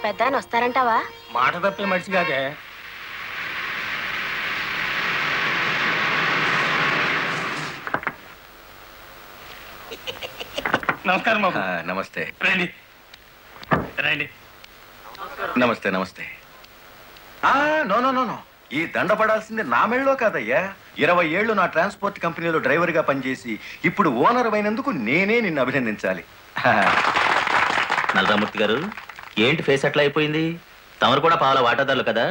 పెద్ద ఆయన వస్తారంటావా? మాట తప్పే మనిషి కాదే. నమస్కారం బాబు. నమస్తే. రండి రండి. నమస్తే నమస్తే. నో నో నో నో, ఈ దండ పడాల్సింది నా మెళ్ళలో కాదయ్యా. 20 ఏళ్ళు నా ట్రాన్స్పోర్ట్ కంపెనీలో డ్రైవర్గా పనిచేసి ఇప్పుడు ఓనర్ అయినందుకు నేనే నిన్ను అభినందించాలి. నల్లరామూర్తి గారు, ఏంటి ఫేస్ అట్లా అయిపోయింది? తమరు కూడా పావుల వాటాదారులు కదా,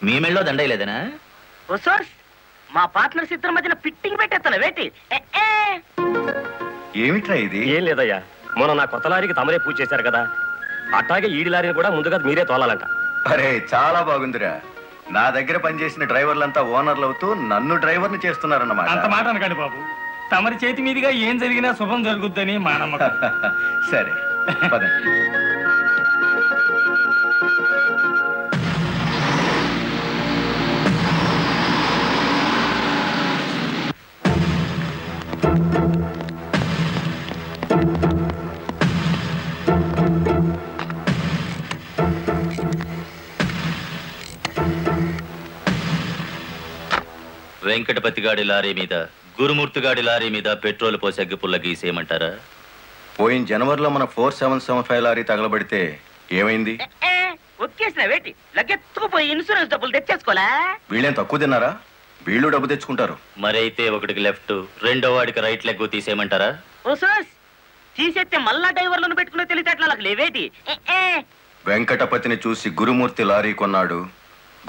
మీ మెళ్ళలో దండయలేదనా? మా పార్ట్నర్స్ ఇద్దరి మధ్యన ఫిట్టింగ్ పెట్టేస్తాను వేటి. ఏమిట్రా ఇది? ఏం లేదయ్యా, మొన్న నా కొత్త లారీకి తమరే పూజ చేశారు కదా, అట్లాగే ఈడి లారీని కూడా ముందుగా మీరే తోలాలంట. అరే చాలా బాగుందిరా. నా దగ్గర పనిచేసిన డ్రైవర్లంతా ఓనర్లు అవుతూ నన్ను డ్రైవర్ని చేస్తున్నారన్నమాట. అంత మాట అనకండి బాబు. తమరి చేతి మీదుగా ఏం జరిగినా శుభం జరుగుద్దని మా నమ్మకం. సరే పదండి. వెంకటపతి గాడి లారీ మీద, గురుమూర్తి గాడి లారీ మీద పెట్రోల్ పోసి అగ్గి పుల్ల గీసేయమంటారా? పోయిన జనవరిలో మన 4775 లారీ తగలబడితే ఏమైంది? ఒక్కేసిన వేటి లగ్గెత్తుకుపోయి ఇన్సూరెన్స్ డబ్బులు తెచ్చేసుకోలే. వీళ్ళేం తక్కువ తిన్నారా? వీళ్ళు డబ్బు తెచ్చుకుంటారు. మరైతే ఒకటికి లెఫ్ట్, రెండో వాడికి రైట్ లెగ్ తీసేయమంటారా? ఓ సోస్, తీసేస్తే మళ్ళా డ్రైవర్లను పెట్టుకునే తెలివితేటలు నాకు లేవేటి. వెంకటపతిని చూసి గురుమూర్తి లారీ కొన్నాడు,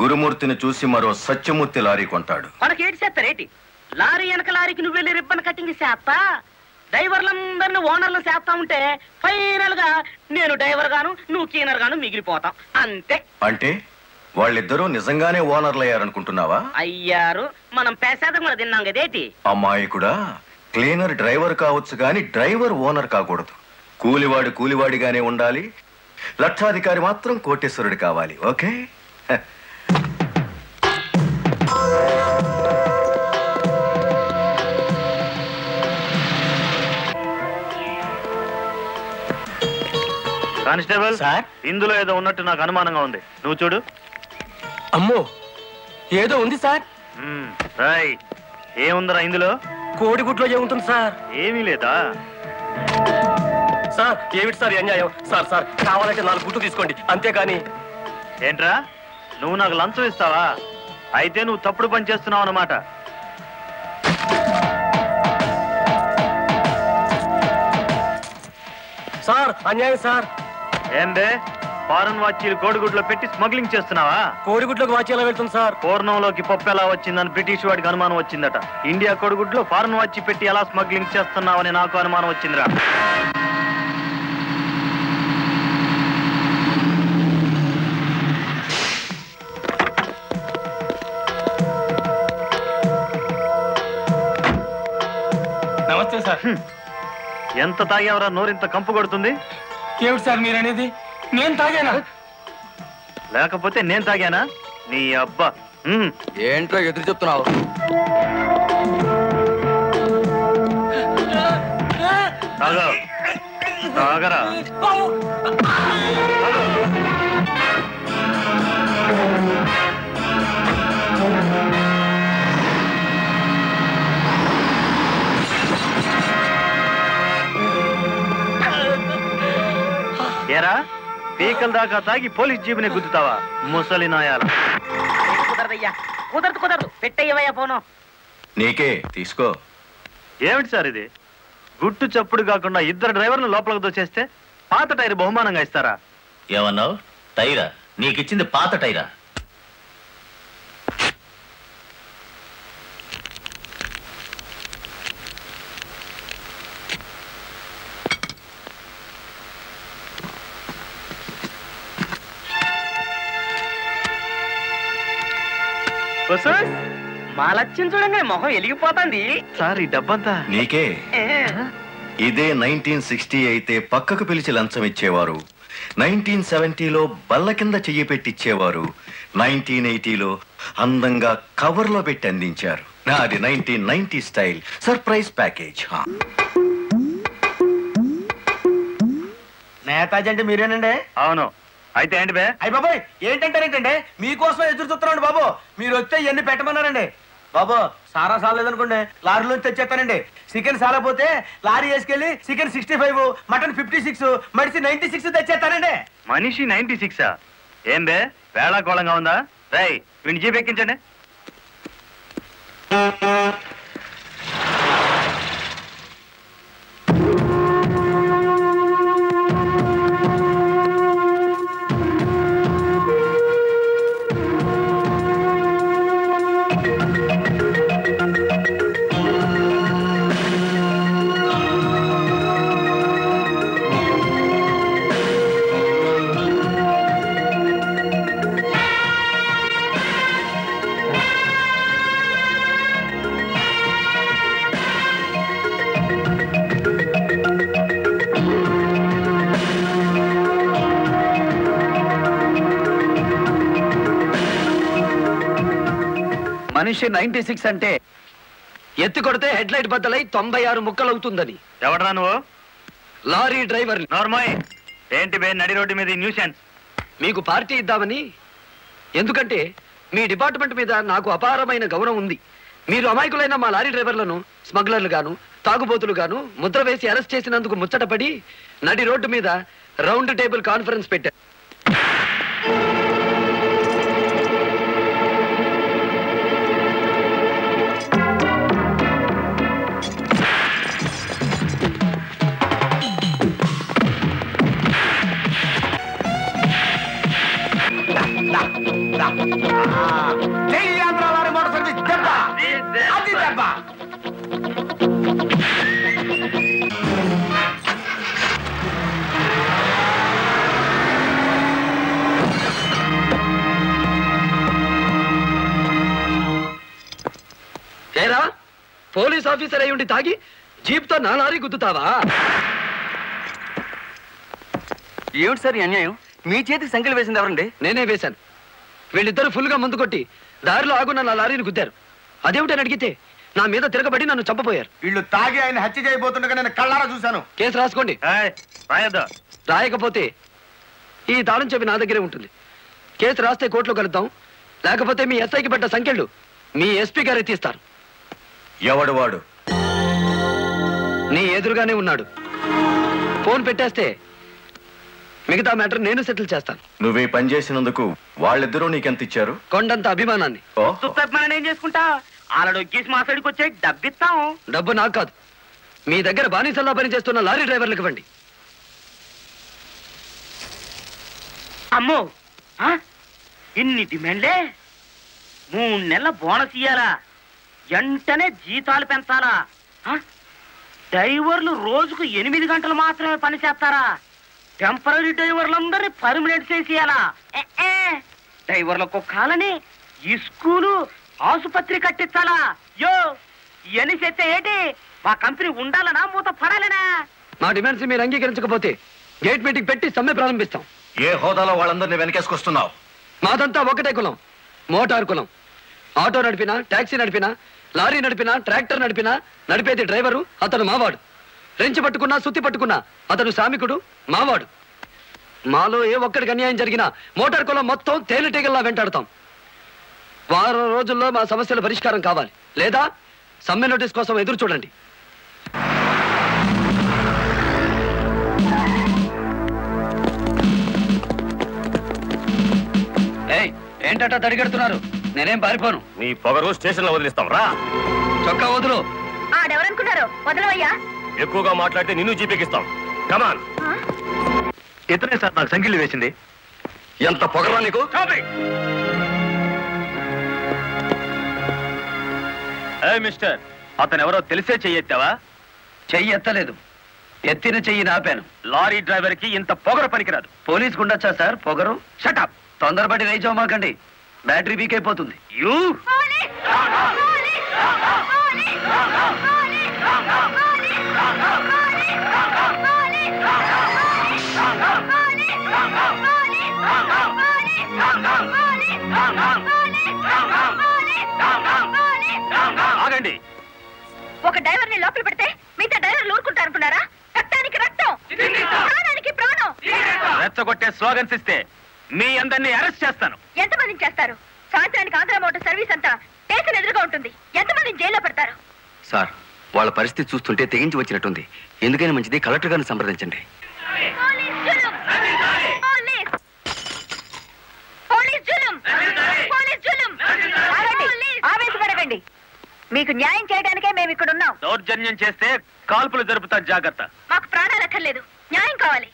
గురుమూర్తిని చూసి మరో సత్యమూర్తి లారీ కొంటాడు. మనకి ఏటి చేస్తారేటి? లారీ వెనక లారీకి నువ్వు వెళ్ళి రిబ్బన్ కటింగ్ చేస్తా, డ్రైవర్లందరినీ ఓనర్లు చేస్తా ఉంటే ఫైనల్ గా నేను డ్రైవర్ గాను నువ్వు క్లీనర్ గాను మిగిలిపోతాం అంతే. అంటే వాళ్ళిద్దరూ నిజంగానే ఓనర్లు అయ్యారనుకుంటున్నావా? అయ్యారు, మనం పేసేదం కూడా తిన్నాం కదేటి. అమ్మాయికుడా, క్లీనర్ డ్రైవర్ కావచ్చు గాని డ్రైవర్ ఓనర్ కాకూడదు. కూలివాడు కూలివాడిగానే ఉండాలి, లక్షాధికారి మాత్రం కోటేశ్వరుడు కావాలి. ఓకే? కానిస్టేబుల్ సార్, ఇందులో ఏదో ఉన్నట్టు నాకు అనుమానంగా ఉంది, నువ్వు చూడు. అమ్మో, ఏదో ఉంది సార్. ఏముందరా ఇందులో? కోడిగుడ్లో ఏముంటుంది సార్? ఏమీ లేదా సార్? ఏమిటి సార్ అన్యాయం? సార్ సార్, కావాలంటే 4 గుడ్లు తీసుకోండి, అంతేకాని. ఏంట్రా, నువ్వు నాకు లంచం ఇస్తావా? అయితే నువ్వు తప్పుడు పని చేస్తున్నావు అన్నమాట. సార్ అన్యాయం సార్. ఏందే, ఫారెన్ వాచీలు కోడిగుడ్లో పెట్టి స్మగ్లింగ్ చేస్తున్నావా? కోడిగుడ్లోకి వాచ్ ఎలా వెళ్తుంది సార్? పూర్ణంలోకి పప్పు ఎలా వచ్చిందని బ్రిటిష్ వాడికి అనుమానం వచ్చిందట. ఇండియా కోడిగుడ్లో ఫారెన్ వాచీ పెట్టి ఎలా స్మగ్లింగ్ చేస్తున్నావని నాకు అనుమానం వచ్చిందిరా. నమస్తే సార్. ఎంత తాగేవరా నోరింత కంపు కొడుతుంది? ఏమిటి సార్ మీరనేది? నేను తాగానా? లేకపోతే నేను తాగానా? నీ అబ్బా, ఏంట్రా ఎదురు చెప్తున్నావు? తాగరా. ఏరా, పీకల దాకా తాగి పోలీస్ జీబుని గుద్దుతావా ముసలి నాయాల? కుదరదయ్యా, కుదరదు, పెట్టయ్యవయ్యా ఫోను. నీకే తీసుకో. ఏమిటి సార్ ఇది? గుట్టు చప్పుడు కాకుండా ఇద్దరు డ్రైవర్లు లోపలికి దోచేస్తే పాత టైర్ బహుమానంగా ఇస్తారా? ఏమన్నావు? టైరా? నీకిచ్చింది పాత టైరా? మా లక్ష్యం చూడండి, మొహం వెలిగిపోతుంది. సార్ ఈ డబ్బంతా నీకే. ఇదే 1960 అయితే పక్కకు పిలిచి లంచం ఇచ్చేవారు, 1970లో బల్ల కింద చెయ్యి పెట్టిచ్చేవారు, 1980లో అందంగా కవర్లో పెట్టి అందించారు. నాది 1990 స్టైల్ సర్ప్రైజ్ ప్యాకేజ్. నేతాజీ అంటే మీరేనండి? అవును. అయితే ఏంటి బే? అయ్య బాబాయ్ ఏంటంటారేంటండి, మీకోసం ఎదురు చూస్తున్నాండి బాబు. మీరు వస్తే ఇవన్నీ పెట్టమన్నారండి బాబు. సారా సాలేదనుకోండి లారీలోంచి తెచ్చేస్తానండి. చికెన్ సాలపోతే లారీ వేసుకెళ్ళి చికెన్ 65, మటన్ 56, మడిసి 96 తెచ్చేస్తానండి. మనిషి 96? ఏం బే వేళాకోళంగా ఉందా? రై వీడిని జీప్ ఎక్కించండి. మనిషి 96 అంటే ఎత్తి కొడితే హెడ్ లైట్ బద్దలై 96 ముక్కలవుతుందని. ఎవడరా నువ్వు? Lorry driver. నార్మల్ ఏంటి బే నడి రోడ్డు మీద న్యూసెన్స్? మీకు పార్టీ ఇద్దామని. ఎందుకంటే మీ డిపార్ట్మెంట్ మీద నాకు అపారమైన గౌరవం ఉంది. మీరు అమాయకులైన మా లారీ డ్రైవర్లను స్మగ్లర్లు గాను తాగుబోతులు గాను ముద్ర వేసి అరెస్ట్ చేసినందుకు ముచ్చటపడి నడి రోడ్డు మీద రౌండ్ టేబుల్ కాన్ఫరెన్స్ పెట్టారు. ఏరా పోలీస్ ఆఫీసర్ అయి ఉండి తాగి జీప్తో నా లారీ గుద్దుతావా? ఏమిటి సార్ ఈ అన్యాయం? మీ చేతికి సంఖ్యలు వేసింది ఎవరండి? నేనే వేశాను. వీళ్ళిద్దరూ ఫుల్గా ముందు కొట్టి దారిలో ఆగున్న నా లారీని గుద్దారు. అదేమిటని అడిగితే నా మీద తిరగబడి నన్ను చంపపోయారు. వీళ్ళు తాగి ఆయన హత్య చేయబోతుండగా నేను కళ్ళారా చూశాను. కేసు రాసుకోండి. రాయొద్దా? రాయకపోతే ఈ తాళం చెవి నా దగ్గరే ఉంటుంది. కేసు రాస్తే కోర్టులో కలుద్దాం, లేకపోతే మీ ఎస్ఐకి పడ్డ సంఖ్యలు మీ ఎస్పీ గారే తీస్తారు. ఎవడు వాడు? నీ ఎదురుగానే ఉన్నాడు. ఫోన్ పెట్టేస్తే మిగతా మ్యాటర్ నేను సెటిల్ చేస్తాను. నువ్వే పని చేసినందుకు వాళ్ళిద్దరూ నీకెంత ఇచ్చారు? కొండంత అభిమానాన్ని. మనం ఏం చేసుకుంటా ఆలడొక్కేసి మా సైడ్కి వచ్చే డబ్బిస్తాం. డబ్బు నాకు కాదు, మీ దగ్గర బానిసల్లా పనిచేస్తున్న లారీ డ్రైవర్లకు ఇవ్వండి. అమ్మో ఇన్ని డిమాండ్లే. 3 నెలల బోనస్ ఇయ్యాలా, వెంటనే జీతాలు పెంచాలా, డ్రైవర్లు రోజుకు 8 గంటలు మాత్రమే పని చేస్తారా, టెంపరీ డ్రైవర్లందరినీ పర్మనెంట్ చేసేయాలా, డ్రైవర్లకు కాలని ఈ స్కూలు ఆసుపత్రి కట్టించాలా. యో ఇవన్నీ చేస్తే ఏంటి? మా కంపెనీ ఉండాలనా మూత పడాలనా? మా డిమాండ్స్ మీరు అంగీకరించకపోతే గేట్ మీటింగ్ పెట్టి సమ్మె ప్రారంభిస్తాం. ఏ హోదాలో వాళ్ళందరినీ వెనకేసుకొస్తున్నావు? మాదంతా ఒకటే కులం, మోటార్ కులం. ఆటో నడిపినా, టాక్సీ నడిపినా, లారీ నడిపినా, ట్రాక్టర్ నడిపినా నడిపేది డ్రైవరు, అతను మావాడు. రెంచి పట్టుకున్నా, సుత్తి పట్టుకున్నా అతను శ్రామికుడు, మావాడు. మాలో ఏ ఒక్కడికి అన్యాయం జరిగినా మోటార్ కులం మొత్తం తేలిటీగల్లా వెంటాడతాం. వారం రోజుల్లో మా సమస్యల పరిష్కారం కావాలి, లేదా సమ్మె నోటీస్ కోసం ఎదురు చూడండి. ఏంటట తడిగడుతున్నారు? నేనేం పారిపోను. నీ పొగరు స్టేషన్ లో వదిలిస్తాం రా. చొక్కా వదులు. ఆడెవరనుకున్నారు? వదలవయ్యా. ఎక్కువగా మాట్లాడితే నిన్ను జీపెక్కిస్తాం. కమాన్. ఇతనే సార్ నాకు సంఖ్యలు వేసింది. ఎంత పొగరా నీకు? మిస్టర్, అతను ఎవరో తెలిసే చెయ్యెత్తావా? చెయ్యి ఎత్తలేదు, ఎత్తిన చెయ్యి నాపాను. లారీ డ్రైవర్ కి ఇంత పొగరు పనికిరాదు. పోలీస్ కుండొచ్చా సార్ పొగరు? షటప్. తొందరపడి రైచోమాకండి, బ్యాటరీ వీక్ అయిపోతుంది. యూ ఆగండి. ఒక డ్రైవర్ ని లోపల పెడితే మిగతా డ్రైవర్లు ఊరుకుంటారు అనుకున్నారా? రక్తానికి రక్తం, ప్రాణానికి ప్రాణం. రెచ్చగొట్టే స్లోగన్స్ ఇస్తే మీ అందరినీ అరెస్ట్ చేస్తాను. ఎంతమందిని చేస్తారు? సాయంత్రానికి ఆంధ్ర మోటార్ సర్వీస్ అంతా స్టేషన్ ఎదురుగా ఉంటుంది. ఎంతమందిని జైల్లో పెడతారు? సార్, వాళ్ళ పరిస్థితి చూస్తుంటే తెగించి వచ్చినట్టుంది. ఎందుకైనా మంచిది కలెక్టర్ గారిని సంప్రదించండి. ఆవేశపడకండి. మీకు న్యాయం చేయడానికే మేము ఇక్కడ ఉన్నాం. దౌర్జన్యం చేస్తే కాల్పులు జరుపుతారు, జాగ్రత్త. మాకు ప్రాణాలు అక్కర్లేదు, న్యాయం కావాలి.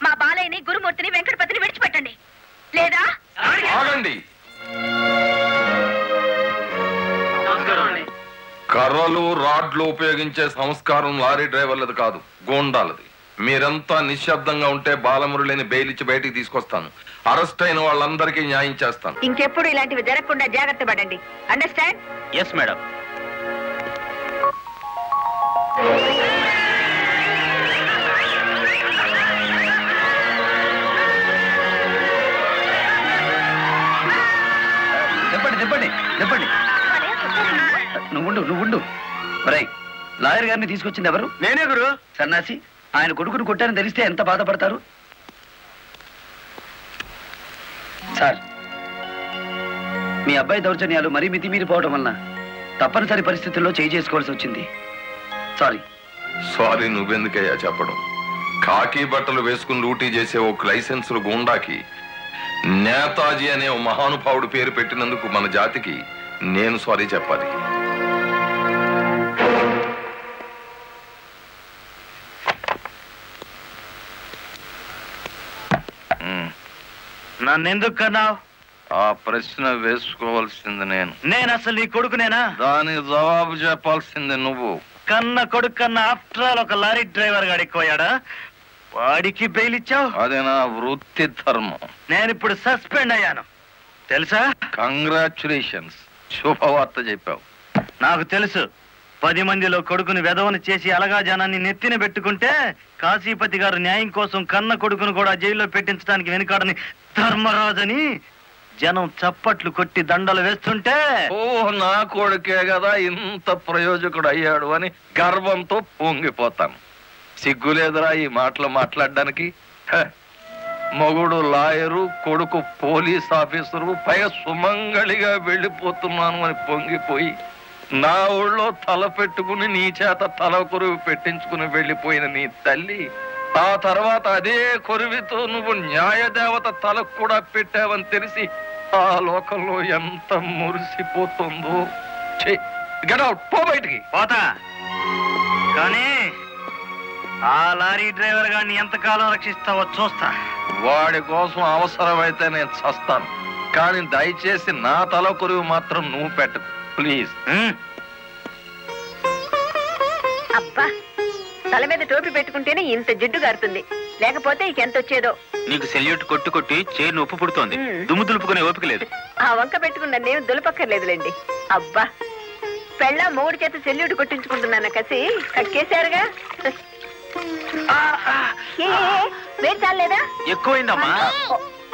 మా బాలయ్యని, గురుమూర్తిని, వెంకటపతిని విడిచిపెట్టండి. లేదా ఆగండి. కర్రలు రాడ్లు ఉపయోగించే సంస్కారం లారీ డ్రైవర్లది కాదు, గోండాలది. మీరంతా నిశ్శబ్దంగా ఉంటే బాలమురళిని బెయిలిచ్చి బయటికి తీసుకొస్తాను. అరెస్ట్ అయిన వాళ్ళందరికీ న్యాయం చేస్తాను. ఇంకెప్పుడు ఇలాంటివి జరగకుండా జాగ్రత్త పడండి. అండర్స్టాండ్? Yes madam. చెప్పండి. నువ్వుండు. లాయర్ గారిని తీసుకొచ్చింది ఎవరు? నేనే గురు. సన్నాసి, ఆయన కొడుకును కొట్టారని తెలిస్తే ఎంత బాధపడతారు? సార్, మీ అబ్బాయి దౌర్జన్యాలు మరీ మితిమీరిపోవడం వలన తప్పనిసరి పరిస్థితుల్లో చేసుకోవాల్సి వచ్చింది. సారీ నువ్వెందుకయ్యా చెప్పడం? కాకి బట్టలు వేసుకుని డ్యూటీ చేసే ఒక లైసెన్సులు గూండాకి నేతాజీ అనే ఓ మహానుభావుడు పేరు పెట్టినందుకు మన జాతికి నేను సారీ చెప్పాలి. నన్నెందుకు కన్నావు? ఆ ప్రశ్న వేసుకోవాల్సింది నేను అసలు నీ కొడుకునేనా? దానికి జవాబు చెప్పాల్సింది నువ్వు. కన్న కొడుకు కన్నా ఆఫ్టర్ ఆల్ ఒక లారీ డ్రైవర్ గాడికి పోయాడా? వాడికి బెయిల్ ఇచ్చావు? అది నా వృత్తి ధర్మం. నేను ఇప్పుడు సస్పెండ్ అయ్యాను తెలుసా? కంగ్రాచులేషన్స్, శుభవార్త చెప్పావు. నాకు తెలుసు. 10 మందిలో కొడుకుని వెధవను చేసి అలగా జనాన్ని నెత్తిన పెట్టుకుంటే కాశీపతి గారు న్యాయం కోసం కన్న కొడుకును కూడా జైల్లో పెట్టించడానికి వెనుకాడని ధర్మరాజని జనం చప్పట్లు కొట్టి దండలు వేస్తుంటే, ఓ నా కొడుకే కదా ఇంత ప్రయోజకుడు అయ్యాడు అని గర్వంతో పొంగిపోతాను. సిగ్గులేదురా ఈ మాటలు మాట్లాడడానికి? మొగుడు లాయరు, కొడుకు పోలీస్ ఆఫీసరు, పైగా సుమంగళిగా వెళ్ళిపోతున్నాను అని పొంగిపోయి నా ఊళ్ళో తల పెట్టుకుని నీ చేత తల కొరువు పెట్టించుకుని వెళ్ళిపోయిన నీ తల్లి ఆ తర్వాత అదే కొరువితో నువ్వు న్యాయదేవత తలకు కూడా పెట్టావని తెలిసి ఆ లోకంలో ఎంత మురిసిపోతుందో. గెట్ అవుట్, పో బయటికి. పోతా, కానీ ఆ లారీ డ్రైవర్ గారిని ఎంతకాలం రక్షిస్తావో చూస్తా. వాడి కోసం అవసరమైతే నేను చస్తాను, కానీ దయచేసి నా తల కొరువు మాత్రం నువ్వు పెట్టకు ప్లీజ్. అబ్బా, తల మీద టోపీ పెట్టుకుంటేనే ఇంత జిడ్డు గారుతుంది, లేకపోతే ఇంకెంత వచ్చేదో. నీకు సెల్యూట్ కొట్టి చేరు ఉప్పు పుడుతోంది, దుమ్ము దులుపుకునే ఓపిక లేదు. ఆ వంక పెట్టుకున్న నేను దులపక్కర్లేదులేండి. అబ్బా, పెళ్ళ మూడు చేత సెల్యూట్ కొట్టించుకుంటున్నాను కసి కక్కేశారుగా. వేడి చాలేదా? ఎక్కువైందమ్మా.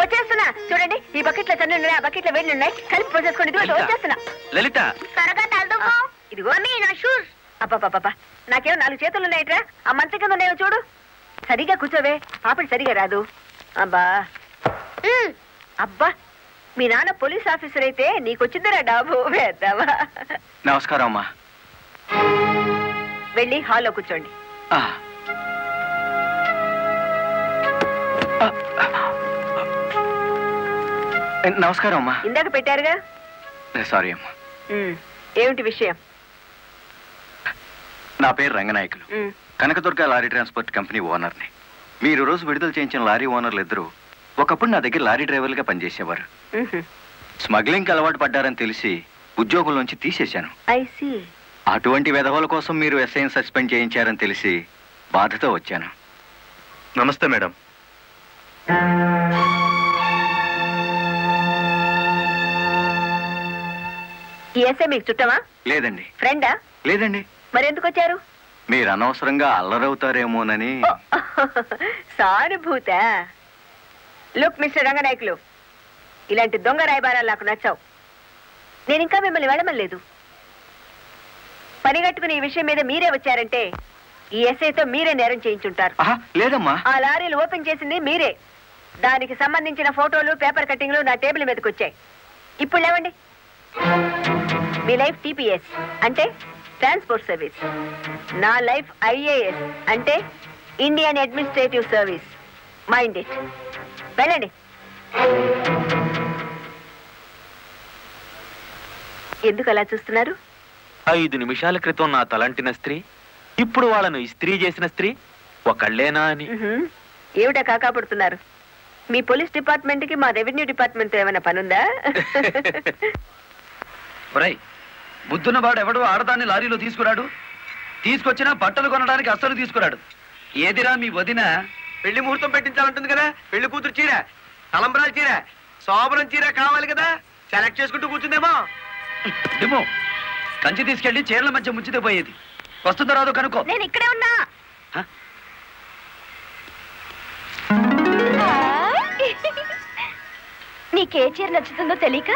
వచ్చేస్తున్నా చూడండి. ఈ బకెట్ లో తన్ను ఉన్నాయి, ఆ బకెట్ లో వేడి ఉన్నాయి, కలిపి పోసేసుకోండి. ఇదిగో వచ్చేస్తున్నా. లలిత, త్వరగా తలదుకో. ఇదిగో మీ నా షూస్. అబ్బాబాబా, నాకేమో 4 చేతులు ఉన్నాయట్రా. ఆ మంచం కింద ఉన్నాయో చూడు. సరిగా కూర్చోవే, పాపడి సరిగా రాదు. అబ్బా అబ్బా, మీ నాన్న పోలీస్ ఆఫీసర్ అయితే నీకొచ్చిందిరా డాబు వేద్దావా. నమస్కారం అమ్మా. వెళ్ళి హాల్లో కూర్చోండి. నమస్కారం అమ్మా. ఇందాక పెట్టారుగా. సారీ అమ్మా. ఏమిటి విషయం? నా పేరు Ranganayakulu, Kanakadurga lorry transport company ఓనర్ని. మీరు రోజు విడుదల చేయించిన లారీ ఓనర్లు ఇద్దరు ఒకప్పుడు నా దగ్గర లారీ డ్రైవర్లుగా పనిచేసేవారు. స్మగ్లింగ్ అలవాటు పడ్డారని తెలిసి ఉద్యోగం నుంచి తీసేశాను. అటువంటి వెధవల కోసం మీరు ఎస్ఐని సస్పెండ్ చేయించారని తెలిసి బాధతో వచ్చాను. నమస్తే మేడం. ఈ ఎస్ఐ మీకు చుట్టమా? లేదండి. ఫ్రెండా? లేదండి. మరెందుకు వచ్చారు? మీరు అనవసరంగా అల్లరవుతారేమోనని. సానుభూత. లుక్ మిస్టర్ రంగనాయకులు, ఇలాంటి దొంగ రాయబారాలు నాకు నచ్చావు. నేను ఇంకా మిమ్మల్ని వెళ్ళమలేదు. పనిగట్టుకుని ఈ విషయం మీద మీరే వచ్చారంటే ఈ ఎస్ఐతో మీరే నేరం చేయించుంటారు. లేదమ్మా. ఆ లారీలు ఓపెన్ చేసింది మీరే. దానికి సంబంధించిన ఫోటోలు పేపర్ కట్టింగ్లు నా టేబుల్ మీదకి వచ్చాయి. ఇప్పుడు లేవండి. మీ లైఫ్ టీపీఎస్ అంటే ట్రాన్స్పోర్ట్ సర్వీస్, నా లైఫ్ ఐఏఎస్ అంటే Indian administrative service. Mind it. వెళ్ళండి. ఎందుకు అలా చూస్తున్నారు? 5 నిమిషాల క్రితం నా తలంటిన స్త్రీ ఇప్పుడు వాళ్ళను ఇస్త్రీ చేసిన స్త్రీ ఒకళ్ళేనా అని. ఏమిటా కాకాపడుతున్నారు? మీ పోలీస్ డిపార్ట్మెంట్ కి మా రెవెన్యూ డిపార్ట్మెంట్ ఏమైనా పనుందా? బుద్ధున్నవాడు ఎవడు ఆడదాన్ని లారీలో తీసుకురాడు, తీసుకొచ్చినా బట్టలు కొనడానికి అస్సలు తీసుకురాడు. ఏదిరా మీ వదిన? పెళ్లి ముహూర్తం పెట్టించాలంటుంది కదా. పెళ్లి కూతురు చీర, తలంబ్రాల చీర, శోభనం చీర కావాలి కదా. సెలెక్ట్ చేసుకుంటూ కూర్చుందేమో. డిమో కంచి తీసుకెళ్లి చీరల మధ్య ముంచితే పోయేది. వస్తుందో రాదో కనుక్కో. నేను ఇక్కడే ఉన్నా. నీకే చీర నచ్చుతుందో తెలియక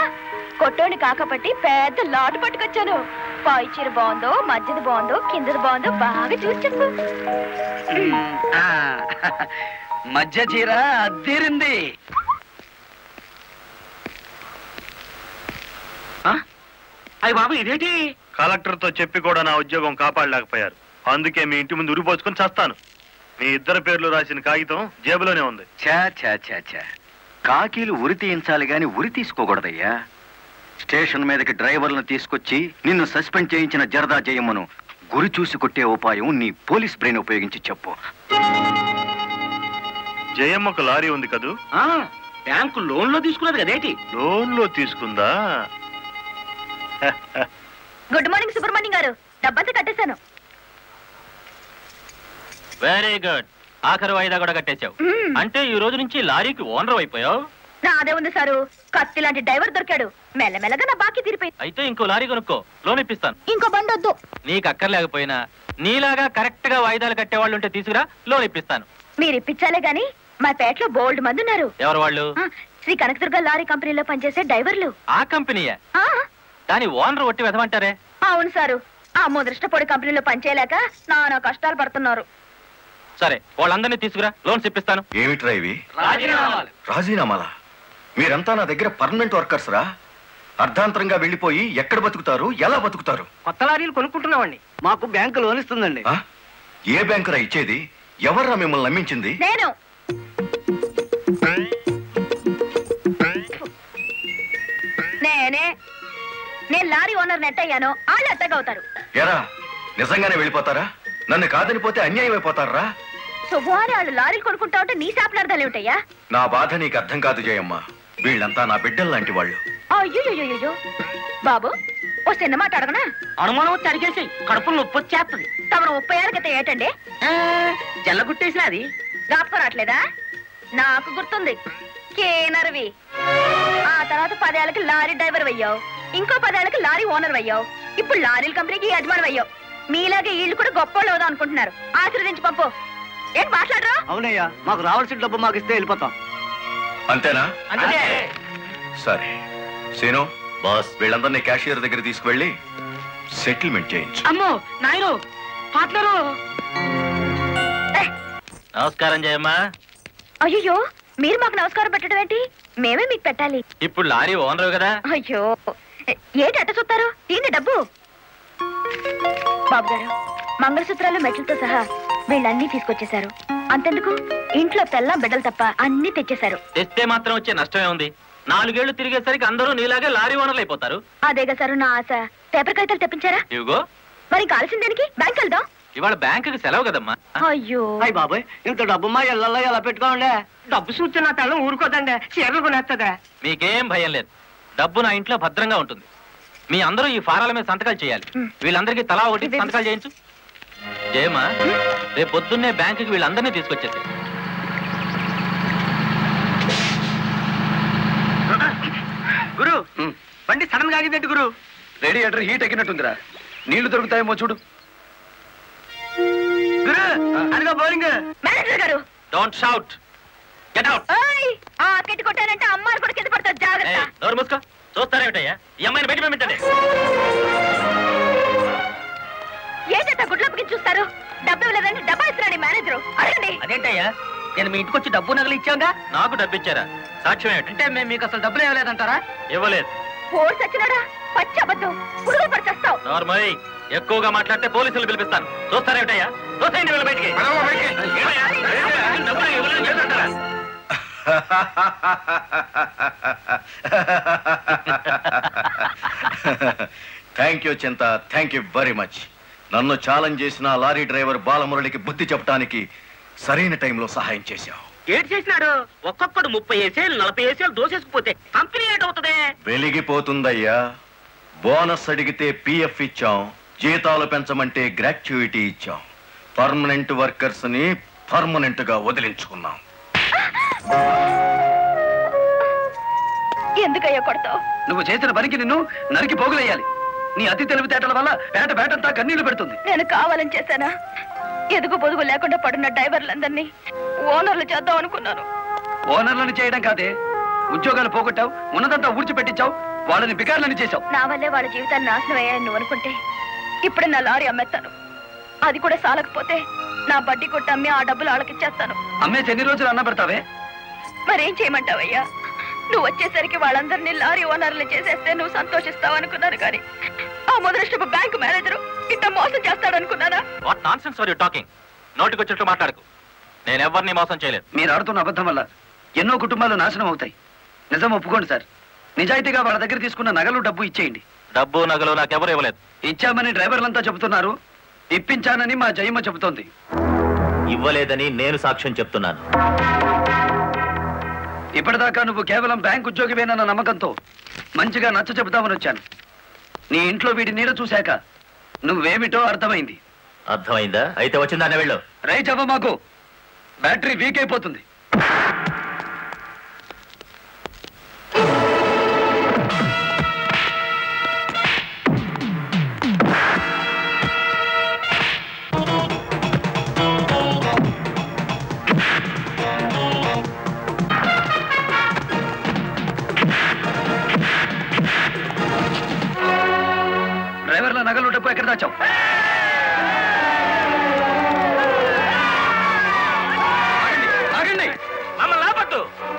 కొట్టోని కాకపట్టి పెద్ద లాటు పట్టుకొచ్చాను. పై చీర బాగుందో, మధ్యది బాగుందో, కిందది బాగుందో బాగా చూసి చెప్పు. మధ్య చీర అద్దీరింది. అయ్యి బాబు ఇదేంటి? కలెక్టర్ తో చెప్పి కూడా నా ఉద్యోగం కాపాడలేకపోయారు. అందుకే మీ ఇంటి ముందు ఉరిపోసుకొని చేస్తాను. మీ ఇద్దరు పేర్లు రాసిన కాగితం జేబులోనే ఉంది. చా చా చా చా కాకీలు ఉరి తీయించాలి గాని ఉరి తీసుకోకూడదయ్యా. స్టేషన్ మీదకి డ్రైవర్లను తీసుకొచ్చి నిన్ను సస్పెండ్ చేయించిన జరదా జయమ్మను గురి చూసి కొట్టే ఉపాయం నీ పోలీస్ బ్రెయిన్ ఉపయోగించి చెప్పు. జయమ్మకు లారీ ఉంది కదూ? బ్యాంకు లోన్ లో తీసుకున్నది కదేటి? లోన్ లో తీసుకుందా? గుడ్ మార్నింగ్ సుబ్రహ్మణ్యం గారు. డబ్బంతా కట్టేశాను. Very good. ఆఖరి వాయిదా కూడా కట్టేశావు. అంటే ఈ రోజు నుంచి లారీకి ఓనర్ అయిపోయావు. నాదే ఉంది సారు. కత్తి లాంటి డ్రైవర్ దొరికాడు. మెల్లమెల్లగా నా బాకీ తీరిపోయింది. అయితే ఇంకో లారీ కొనుక్కో, లోన్ ఇప్పిస్తాను. ఇంకో బండి వద్దు. నీకు అక్కర్లేకపోయినా నీలాగా కరెక్ట్ గా వాయిదాలు కట్టేవాళ్ళు ఉంటే తీసుకురా, లోన్ ఇప్పిస్తాను. మీరు ఇప్పించాలే గాని మా పేటలో బోల్డ్ మంది ఉన్నారు. ఎవరు వాళ్ళు? శ్రీ కనకదుర్గ లారీ కంపెనీలో పనిచేసే డ్రైవర్లు. ఆ కంపెనీయా? దాని ఓనర్ ఒట్టి వెదమంటారే? అవును సారు. ఆ ముదృష్టపొడి కంపెనీలో పనిచేయలేక నానా కష్టాలు పడుతున్నారు. సరే, వాళ్ళందరినీ తీసుకురా, లోన్స్ ఇప్పిస్తాను. ఏమిట్రా ఇవి? రాజీనామాలా? మీరంతా నా దగ్గర పర్మనెంట్ వర్కర్స్ రా. అర్ధాంతరంగా వెళ్ళిపోయి ఎక్కడ బతుకుతారు, ఎలా బతుకుతారు? కొత్త లారీలు కొనుక్కుంటున్నామండి. మాకు బ్యాంకు లోన్ ఇస్తుందండి. ఏ బ్యాంకురా ఇచ్చేది? ఎవర్రా మిమ్మల్ని నమ్మించింది? నేను. నేను లారీ ఓనర్ నెట్ అయ్యాను. వాళ్ళు ఎత్తగవుతారు. ఎరా నిజంగానే వెళ్ళిపోతారా? నన్ను కాదనిపోతే అన్యాయం అయిపోతారా? శుభవారి వాళ్ళు లారీలు కొనుక్కుంటా ఉంటే నీ శాపలార్థాలు ఏమిటయ్యా? నా బాధ నీకు అర్థం కాదు జయమ్మ. వీళ్ళంతా నా బిడ్డలు లాంటి వాళ్ళు. అయ్యో బాబు, ఓ చిన్న మాట అడగనా? అనుమానం వచ్చి అడిగేసి కడుపులు నొప్పి వచ్చేస్తుంది. తమను 30 ఏళ్ళ క్రితం ఏటండి జల్లగుట్టేసిన అది జ్ఞాపకం రావట్లేదా? నాకు గుర్తుంది. కేనర్వి. ఆ తర్వాత 10 ఏళ్ళకి లారీ డ్రైవర్ అయ్యావు. ఇంకో 10 ఏళ్ళకి లారీ ఓనర్ అయ్యావు. ఇప్పుడు లారీల కంపెనీకి యజమాని అయ్యావు. మీలాగే వీళ్ళు కూడా గొప్ప అవుదాం అనుకుంటున్నారు. ఆశీర్వదించి పంపు. ఏం మాట్లాడరా? అవునయ్యా, మాకు రావాల్సిన డబ్బు మాకు ఇస్తే వెళ్ళిపోతాం. అంతేనా? సరే సీను బాస్, వీళ్ళందరినీ క్యాషియర్ దగ్గర తీసుకువెళ్ళి సెటిల్మెంట్ చేయించు. అమ్మో నాయను పాటలు. నమస్కారం జయమ్మ. అయ్యో, మీరు మాకు నమస్కారం పెట్టడం ఏంటి? మేమే మీకు పెట్టాలి. ఇప్పుడు లారీ ఓనరు కదా. అయ్యో, ఏంటి అట్ట చూస్తారు? దీన్ని డబ్బు. బాబు గారు, మంగళసూత్రాలు మెట్లతో సహా వీళ్ళన్నీ తీసుకొచ్చేశారు. అంతెందుకు, ఇంట్లో తెల్లం బిడ్డలు తప్ప అన్ని తెచ్చేశారు. తెస్తే మాత్రం వచ్చే నష్టమే ఉంది. 4 ఏళ్లు తిరిగేసరికి అందరూ నీలాగే లారీ ఓనర్లు అయిపోతారు. అదేగా సారు నా ఆశ. పేపర్ కాగితాలు తెప్పించారా? ఇవిగో. మరి కాల్సిన దానికి బ్యాంక్ వెళ్దాం. ఇవాళ బ్యాంకుకి సెలవు కదమ్మా. అయ్యో అయ్యి బాబాయ్, ఇంత డబ్బు మా ఇళ్ళల్లో ఎలా పెట్టుకోండి? డబ్బు చూస్తే నా తల్లం ఊరుకోదండి, చీరలు కొనేస్తుందా? మీకేం భయం లేదు. డబ్బు నా ఇంట్లో భద్రంగా ఉంటుంది. మీ అందరూ ఈ ఫారాల మీద సంతకాలు చేయాలి. వీళ్ళందరికీ తలా ఒకటి సంతకాలు చేయించు. జయమ్మా, రేపు పొద్దున్నే బ్యాంకుకి వీళ్ళందరినీ తీసుకొచ్చేసి. గురు, బండి సడన్ గా ఆగిందేంటి గురు? Radiator heat ఎక్కినట్టుందిరా. నీళ్లు దొరుకుతాయేమో చూడు. గురు, అదిగో బౌలింగ్. మేనేజర్ గారు, డోంట్ షౌట్. Get out. ఆ కెట్టి కొట్టారంటే అమ్మాయిలు కూడా కింద పడతారు. జాగ్రత్త. నోరు మూసుకో. చూస్తారేమిటయ్యా? ఈ అమ్మాయిని బయట పంపించండి. ఏంటంటే గుడ్లప్పకి చూస్తారు? డబ్బు ఇవ్వలేదంటే డబ్బా ఇస్తున్నాడు మేనేజరు. అడగండి. అదేంటయ్యా, నేను మీ ఇంటికి వచ్చి డబ్బు నగలు ఇచ్చాగా. నాకు డబ్బు ఇచ్చారా? సాక్ష్యం ఏంటి? అంటే మేము మీకు అసలు డబ్బులు ఇవ్వలేదంటారా? ఇవ్వలేదు. ఓడి సచ్చినాడా, పచ్చి అబద్ధం, పురుగులు పడిచేస్తావు. నార్మల్ ఎక్కువగా మాట్లాడితే పోలీసులు పిలిపిస్తాను. చూస్తారేమిటయ్యా? చూస్తాయండి వీళ్ళ బయటికి. డబ్బులు ఇవ్వలేదు ఏంటంటారా? థ్యాంక్ యూ చింత, థ్యాంక్ యూ వెరీ మచ్. నన్ను ఛాలెంజ్ చేసిన లారీ డ్రైవర్ బాలమురళికి బుద్ధి చెప్పడానికి సరైన టైంలో సహాయం చేశావు. ఏడు చేసినాడు? ఒక్కొక్కడు 30 ఏసేలు 40 ఏసేలు దోసేసుకుపోతే కంపెనీ ఏటవుతుంది? వెలిగిపోతుందయ్యా. బోనస్ అడిగితే పిఎఫ్ ఇచ్చాం, జీతాలు పెంచమంటే గ్రాట్యుయిటీ ఇచ్చాం. పర్మనెంట్ వర్కర్స్ ని పర్మనెంట్ గా వదిలించుకున్నాం. ఎందుకయ్యా కొడతావు? నువ్వు చేసిన పనికి నిన్ను నరికి పోగులేయాలి. నీ అతి తెలివితేటల వల్ల బేటంతా కన్నీళ్లు పెడుతుంది. నేను కావాలని చేశానా? ఎదుగు పొదుగు లేకుండా పడున్న డ్రైవర్లందరినీ ఓనర్లు చేద్దాం అనుకున్నాను. ఓనర్లను చేయడం కాదే, ఉద్యోగాలు పోగొట్టావు, ఉన్నదంతా ఊడ్చిపెట్టించావు, వాళ్ళని బికార్లని చేశావు. నా వల్లే వాళ్ళ జీవితాన్ని నాశనం అయ్యాయని నువ్వు అనుకుంటే ఇప్పుడే నా లారీ అమ్మేస్తాను. అది కూడా సాలకపోతే నా బడ్డీ కొట్టి అమ్మి ఆ డబ్బులు వాళ్ళకిచ్చేస్తాను. అమ్మేసి ఎన్ని రోజులు అన్న పెడతావే? మరేం చేయమంటావయ్యా? నువ్వు వచ్చేసరికి వాళ్ళందరినీ లారీ ఓనర్లు చేసేస్తే నువ్వు సంతోషిస్తావు అనుకున్నాను, కానీ ఆ మొదలష్టపు బ్యాంకు మేనేజరు ఇంత మోసం చేస్తాడు అనుకున్నానా? What nonsense are you talking? నోటికొచ్చినట్టు మాట్లాడకు. నేను ఎవరిని మోసం చేయలేదు. మీరు ఆడుతున్న అబద్ధం వల్ల ఎన్నో కుటుంబాలు నాశనం అవుతాయి. నిజం ఒప్పుకోండి సార్. నిజాయితీగా వాళ్ళ దగ్గర తీసుకున్న నగలు డబ్బు ఇచ్చేయండి. డబ్బు నగలు నాకెవరు ఇవ్వలేదు. ఇచ్చామని డ్రైవర్లంతా చెబుతున్నారు, ఇప్పించానని మా జయమ్మ చెబుతోంది. ఇవ్వలేదని నేను సాక్ష్యం చెప్తున్నాను. ఇప్పటిదాకా నువ్వు కేవలం బ్యాంక్ ఉద్యోగివేనన్న నమ్మకంతో మంచిగా నచ్చ చెబుతామని వచ్చాను. నీ ఇంట్లో వీడి నీడ చూశాక నువ్వేమిటో అర్థమైంది. అర్థమైందా? అయితే వచ్చిందానే వెళ్ళు. రైట్ అవ్వ, మాకు బ్యాటరీ వీక్ అయిపోతుంది. డ్రైవర్ల నగలు డబ్బు ఎక్కడ దాచావు? ఆగండి.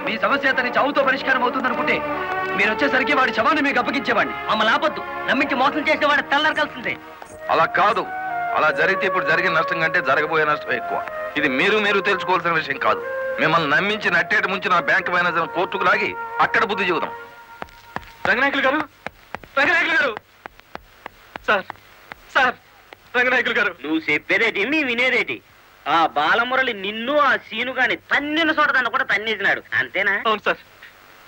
మీ సమస్య అతని చావుతో పరిష్కారం అవుతుందనుకుంటే మీరు వచ్చేసరికి వాడి శవాన్ని మీకు అప్పగించేవాడిని. మమ్మల్ని ఆపొద్దు. నమ్మించి మోసం చేసే వాడు తెల్లరకాల్సిందే. అలా కాదు. అలా జరిగితే ఇప్పుడు జరిగిన నష్టం కంటే జరగబోయే నష్టం ఎక్కువ. ఇది మీరు తెలుసుకోవాల్సిన విషయం కాదు. మిమ్మల్ని నమ్మించి నట్టేట ముంచి నా బ్యాంక్ మేనేజర్ కోర్టుకు లాగి అక్కడ బుద్ధి చెబుదాం. రంగనాయకులు గారు, రంగనాయకులు గారు, సార్ రంగనాయకులు గారు. నువ్వు చెప్పేదేటి నీ వినేదేటి? ఆ బాలమురళి నిన్ను ఆ సీను గాని తన్నిన చోటదాన్ని కూడా తన్నేసినాడు, అంతేనా? అవును సార్.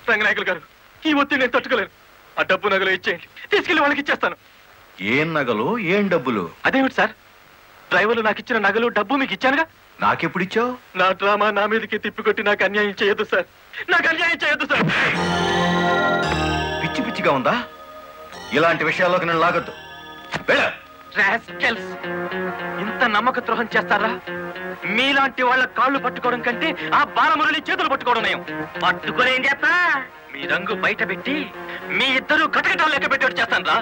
రంగనాయకులు గారు, ఈ ఒత్తిడి నేను తట్టుకోలేను. ఆ డబ్బు నగలు ఇచ్చేయండి, తీసుకెళ్లి వాళ్ళకి ఇచ్చేస్తాను. ఏం నగలు, ఏం డబ్బులు? అదేమిటి సార్, డ్రైవర్లు నాకు ఇచ్చిన నగలు డబ్బు మీకు ఇచ్చానుగా. నాకెప్పుడు ఇచ్చావు? నా డ్రామా నా మీదకి తిప్పికొట్టి నాకు అన్యాయం చేయొద్దు సార్. నాకు అన్యాయం చేయొద్దు సార్. పిచ్చి పిచ్చిగా ఉందా? ఇలాంటి విషయాల్లోకి నేను లాగొద్దు. ఇంత నమ్మక ద్రోహం చేస్తారా? మీలాంటి వాళ్ళ కాళ్ళు పట్టుకోవడం కంటే ఆ బాలమురళి చేతులు పట్టుకోవడం నయం. పట్టుకొని ఏం చేస్తా? మీ రంగు బయట పెట్టి మీ ఇద్దరు కటకటాలు లెక్క పెట్టేట్టు చేస్తాను రా.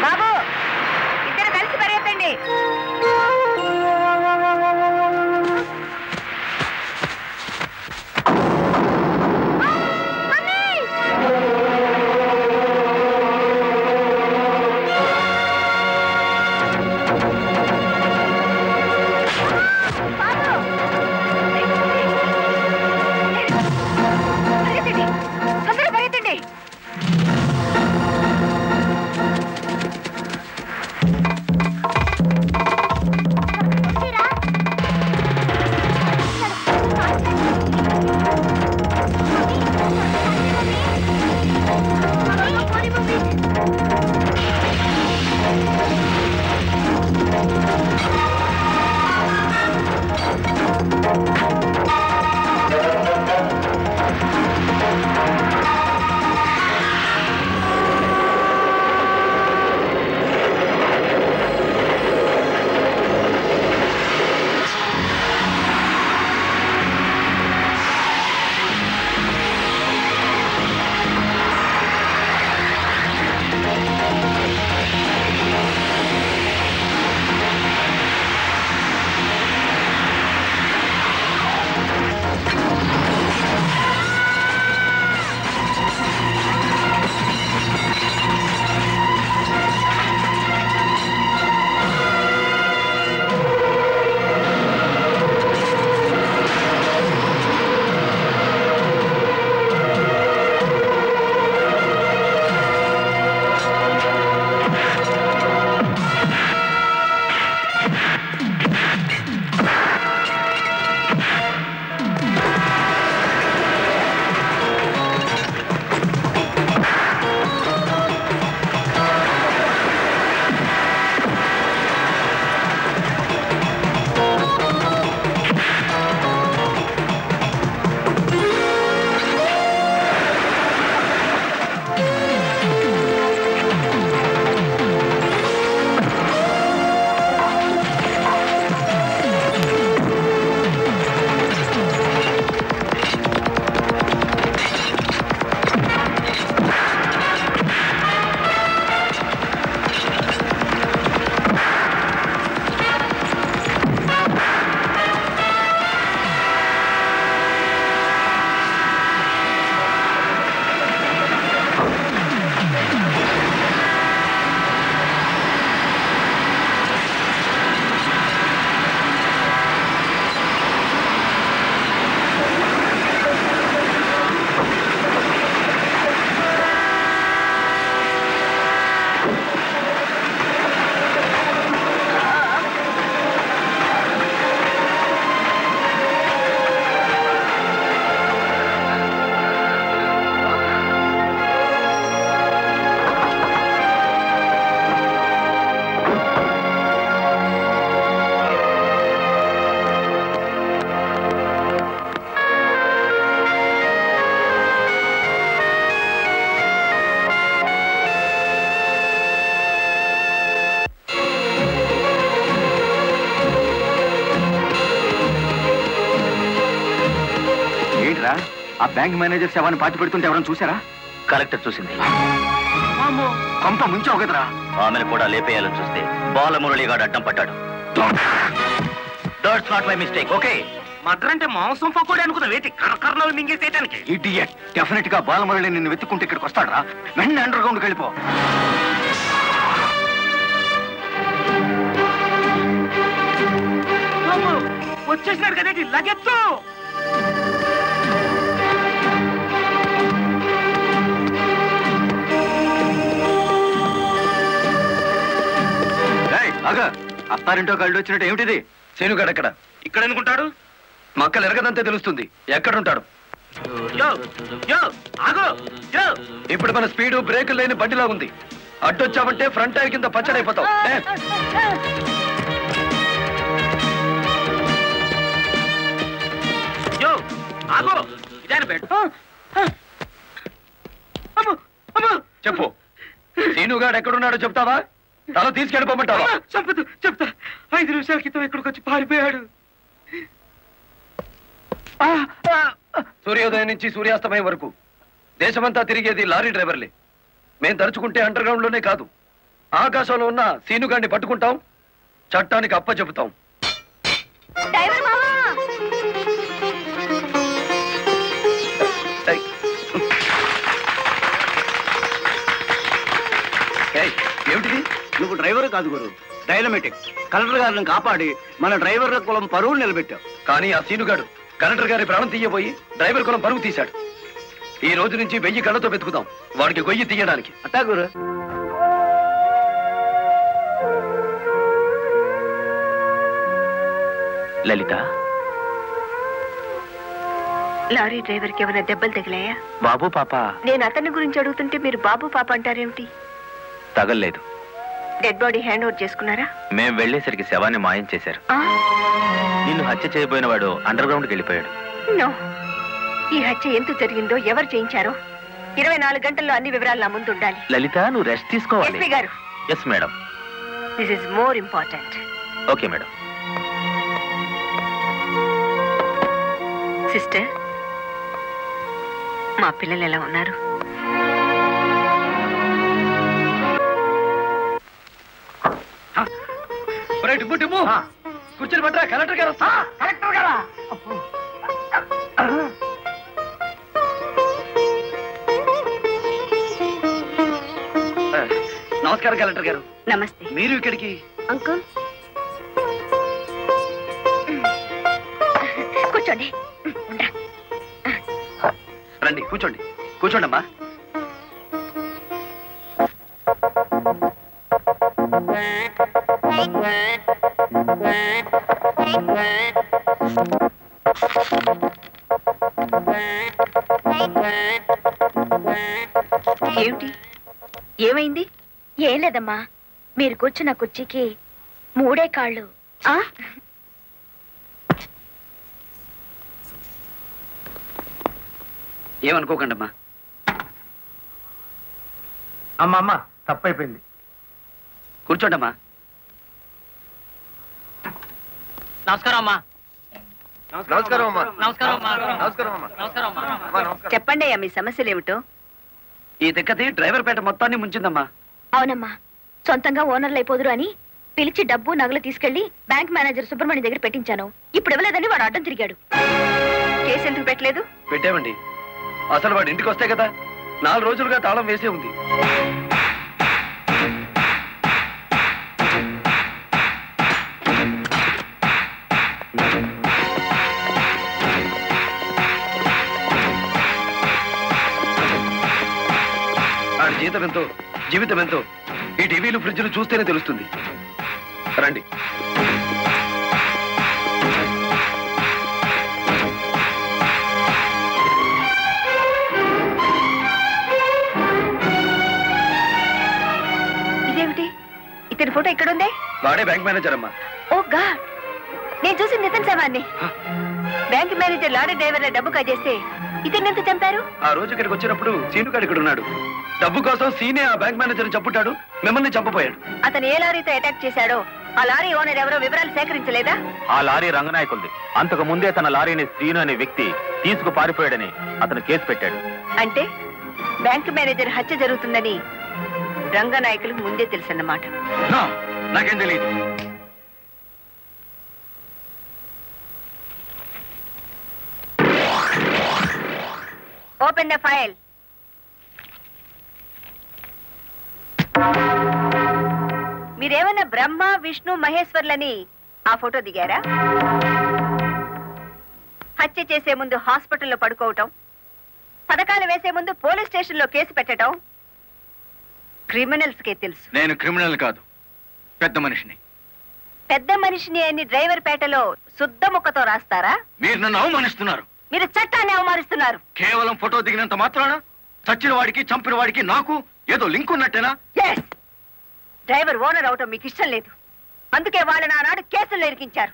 బాబు, ఇద్దరు కలిసి పరిగెత్తండి. ఆ బ్యాంక్ మేనేజర్ శవాన్ని పాతి పెడుతుంటే ఎవరైనా చూసారా? కలెక్టర్ చూసింది. కొంప ముంచావు కదరా. ఆమెను కూడా లేపేయాలని చూస్తే బాలమురళిగాడు అడ్డం పట్టాడు. That's not my mistake. Okay, matar అంటే మాంసం పకోడీ అనుకున్న వేటి కరకరలో మింగేసేయటానికి. ఇడియట్. డెఫినెట్ గా బాలమురళి నిన్ను వెతుక్కుంటే ఇక్కడికి వస్తాడరా. వెంటనే అండర్ గ్రౌండ్కి వెళ్ళిపో. వచ్చేసినాడు కదేంటి లగెత్తు. అత్తారింటో కళ్ళు వచ్చినట్టు ఏమిటిది? శేనుగాడు ఎక్కడ? ఇక్కడ ఎందుకుంటాడు? మక్కలు ఎరగదంతే తెలుస్తుంది. ఎక్కడుంటాడు? ఇప్పుడు మన స్పీడు బ్రేకులు లేని బండిలా ఉంది. అడ్డొచ్చామంటే ఫ్రంట్ టైర్ కింద పచ్చడైపోతావు. చెప్పు, శేనుగాడు ఎక్కడున్నాడో చెప్తావా? తల తీసుకెళ్ళిపోమంటావా? చెప్పదు, చెప్తా. 5 నిమిషాల క్రితం ఇక్కడికి వచ్చి పారిపోయాడు. సూర్యోదయం నుంచి సూర్యాస్తమయం వరకు దేశమంతా తిరిగేది లారీ డ్రైవర్లే. మేం తలుచుకుంటే అండర్ గ్రౌండ్ లోనే కాదు, ఆకాశంలో ఉన్న సీనుగాడిని పట్టుకుంటాం, చట్టానికి అప్ప చెబుతాం. ఏమిటిది? నువ్వు డ్రైవర్ కాదు గురు, డైనమెటిక్. కలెక్టర్ గారిని కాపాడి మన డ్రైవర్ల కులం పరువులు నిలబెట్టావు. కానీ ఆ సీనుగాడు కలెక్టర్ గారి ప్రాణం తీయబోయి డ్రైవర్ కులం పరువు తీశాడు. ఈ రోజు నుంచి 1000 కళ్ళతో వెతుకుదాం వాడికి గొయ్యి తీయడానికి. అట్టా గురు. లలిత, లారీ డ్రైవర్ కి ఏమైనా దెబ్బలు తగిలాయా? బాబు పాప. నేను అతని గురించి అడుగుతుంటే మీరు బాబు పాప అంటారేమిటి? తగల్లేదు. డెడ్ బాడీ హ్యాండ్ ఓవర్ చేసుకున్నారా? మేం వెళ్లేసరికి శవాన్ని మాయం చేశారు. నిన్ను హత్య చేయబోయిన వాడు అండర్ గ్రౌండ్కి వెళ్ళిపోయాడు. నో, ఈ హత్య ఎందుకు జరిగిందో, ఎవరు చేయించారో 24 గంటల్లో అన్ని వివరాలు నా ముందు ఉండాలి. లలిత, నువ్వు రెస్ట్ తీసుకోవాలి. ఎస్పీ గారు. Yes madam. This is more important. Okay madam. Sister, మా పిల్లలు ఎలా ఉన్నారు? కూర్చొని పట్టరా, కలెక్టర్ గారు వస్తా. కలెక్టర్ గారా? నమస్కారం కలెక్టర్ గారు. నమస్తే. మీరు ఇక్కడికి? అంకుల్ కూర్చోండి. రండి, కూర్చోండి. కూర్చోండి అమ్మా. ఏమిటి, ఏమైంది? ఏం లేదమ్మా, మీరు కూర్చున్న కుర్చీకి 3 కాళ్ళు. ఏమనుకోకండి అమ్మా. అమ్మ తప్పైపోయింది. కూర్చోండి అమ్మా. నమస్కారం అమ్మా. నమస్కారం అమ్మా. నమస్కారం అమ్మా. నమస్కారం అమ్మా. నమస్కారం అమ్మా. చెప్పండి అయ్యా, మీ సమస్యలు ఏమిటో. ఈ దిక్కది డ్రైవర్ పేట మొత్తాన్ని ముంచిందమ్మా. అవునమ్మా, సొంతంగా ఓనర్లు అయిపోదురు అని పిలిచి డబ్బు నగలు తీసుకెళ్లి బ్యాంక్ మేనేజర్ సుబ్రహ్మణ్యం దగ్గర పెట్టించాను. ఇప్పుడు ఇవ్వలేదని వాడు అడ్డం తిరిగాడు. కేసు ఎందుకు పెట్టలేదు? పెట్టామండి. అసలు వాడు ఇంటికి వస్తే కదా 4 రోజులుగా తాళం వేసే ఉంది. ఆడి జీతం ఎంతో, జీవితం ఎంతో ఈ టీవీలు ఫ్రిడ్జ్లు చూస్తేనే తెలుస్తుంది. రండి. ఇదేమిటి, ఇతని ఫోటో ఇక్కడ ఉంది? వాడే బ్యాంక్ మేనేజర్ అమ్మా. ఓ గాడ్, నేను చూసి నితిన్ శవాన్ని. బ్యాంక్ మేనేజర్ లారీ డ్రైవర్ల డబ్బు కాజేస్తే ఇతన్ని ఎంత చంపారు? ఆ రోజు ఇక్కడికి వచ్చినప్పుడు సీనుగాడు ఇక్కడ ఉన్నాడు. డబ్బు కోసం సీనే ఆ బ్యాంక్ మేనేజర్ చంపుతాడు, మిమ్మల్ని చంపపోయాడు. అతను ఏ లారీతో అటాక్ చేశాడో ఆ లారీ ఓనర్ ఎవరో వివరాలు సేకరించలేదా? ఆ లారీ రంగనాయకులది. అంతకు ముందే తన లారీని శ్రీను అనే వ్యక్తి తీసుకు పారిపోయాడని అతను కేసు పెట్టాడు. అంటే బ్యాంక్ మేనేజర్ హత్య జరుగుతుందని రంగనాయకులకు ముందే తెలుసన్నమాట. నాకేం తెలియదు. Open the file. మీరేమన్నా బ్రహ్మ విష్ణు మహేశ్వర్లని ఆ ఫోటో దిగారా? హత్య చేసే ముందు హాస్పిటల్లో పడుకోవటం, పథకాలు వేసే ముందు పోలీస్ స్టేషన్లో కేసు పెట్టడం క్రిమినల్స్ కే తెలుసు. నేను క్రిమినల్ కాదు, పెద్ద మనిషిని. పెద్ద మనిషిని అని డ్రైవర్ పేటలో శుద్ధ ముక్కతో రాస్తారా? మీరు నన్ను అవమానిస్తున్నారు. మీరు చట్టాన్ని అవమానిస్తున్నారు. కేవలం ఫోటో దిగినంత మాత్రాన చచ్చిన వాడికి చంపిన వాడికి నాకు ఏదో లింక్ ఉన్నట్టేనా? డ్రైవర్ ఓనర్ అవటం మీకు ఇష్టం లేదు. అందుకే వాళ్ళని ఆనాడు కేసుల్లో ఇరికించారు.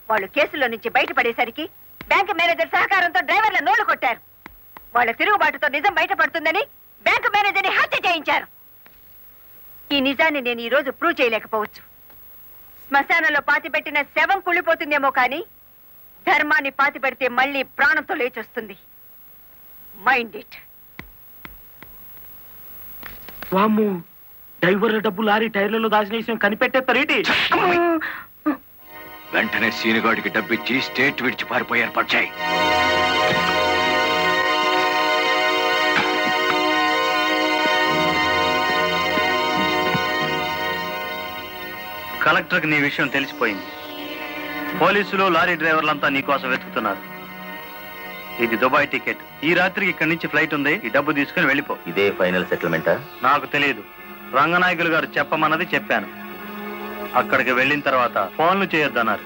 వాళ్ళు కేసులో నుంచి బయటపడేసరికి బ్యాంక్ మేనేజర్ సహకారంతో డ్రైవర్ల నోళ్లు కొట్టారు. వాళ్ళ తిరుగుబాటుతో నిజం బయటపడుతుందని బ్యాంక్ మేనేజర్ని హత్య చేయించారు. ఈ నిజాన్ని నేను ఈ రోజు ప్రూవ్ చేయలేకపోవచ్చు. శ్మశానంలో పాతిపెట్టిన శవం కుళ్ళిపోతుందేమో కానీ ధర్మాన్ని పాతిపెడితే మళ్ళీ ప్రాణంతో లేచొస్తుంది. Mind it. వామ్మో, డ్రైవర్ల డబ్బు లారీ టైర్లలో దాచిన విషయం కనిపెట్టేస్తారేంటి? వెంటనే సీనుగాడికి డబ్బిచ్చి స్టేట్ విడిచి పారిపోయారు పడ్డాయి. కలెక్టర్కి నీ విషయం తెలిసిపోయింది. పోలీసులు లారీ డ్రైవర్లంతా నీకోసం వెతుకుతున్నారు. ఇది దుబాయ్ టికెట్. ఈ రాత్రికి ఇక్కడి నుంచి ఫ్లైట్ ఉంది. ఈ డబ్బు తీసుకుని వెళ్ళిపో. ఇదే ఫైనల్ సెటిల్మెంటా? నాకు తెలియదు. రంగనాయకులు గారు చెప్పమన్నది చెప్పాను. అక్కడికి వెళ్ళిన తర్వాత ఫోన్లు చేయొద్దన్నారు.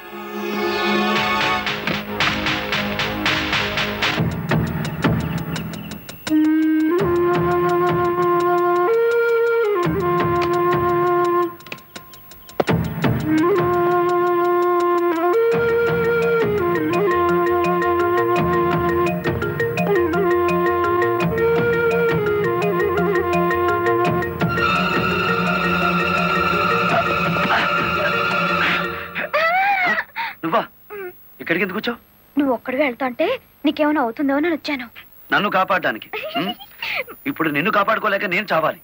ఇక్కడికి ఎందుకు వచ్చావు? నువ్వు ఒక్కడిగా వెళ్తా అంటే నీకేమైనా అవుతుందో అని వచ్చాను. నన్ను కాపాడడానికి. ఇప్పుడు నిన్ను కాపాడుకోలేక నేను చావాలి.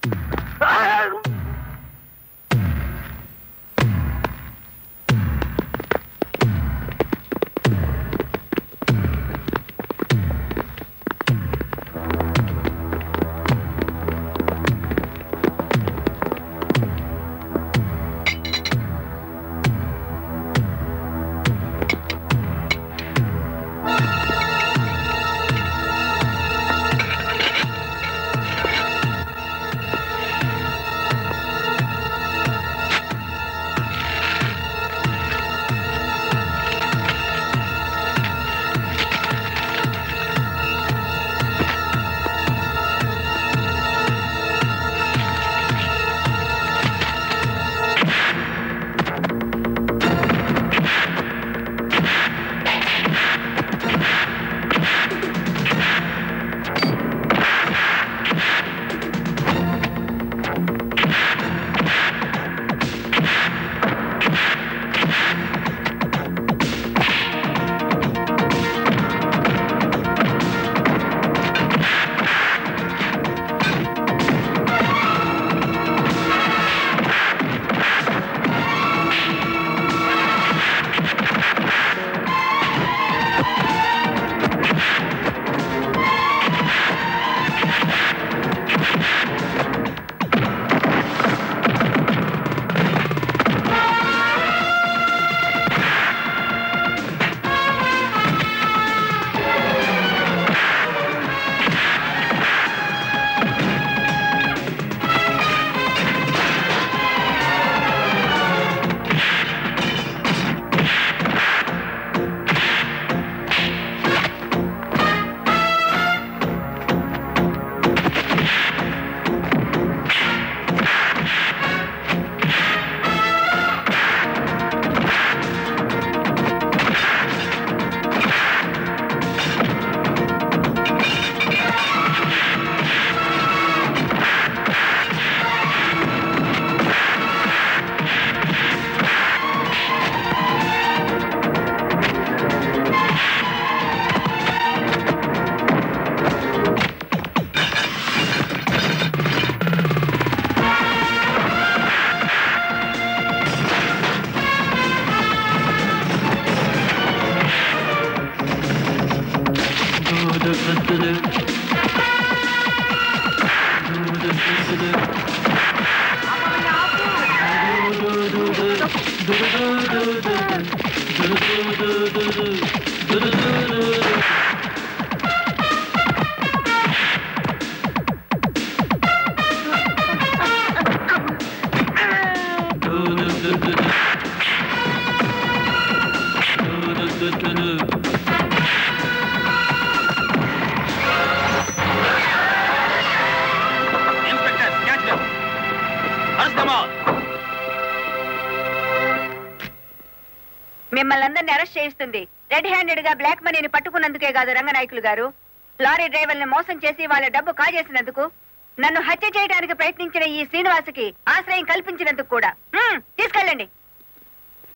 మిమ్మల్ని అందరినీ అరెస్ట్ చేయిస్తుంది రెడ్ హ్యాండెడ్ గా బ్లాక్ మనీని పట్టుకున్నందుకే కాదు రంగనాయకులు గారు, లారీ డ్రైవర్ని మోసం చేసి వాళ్ళ డబ్బు కాజేసినందుకు, నన్ను హత్య చేయడానికి ప్రయత్నించిన ఈ శ్రీనివాసుకి ఆశ్రయం కల్పించినందుకు కూడా. తీసుకెళ్ళండి.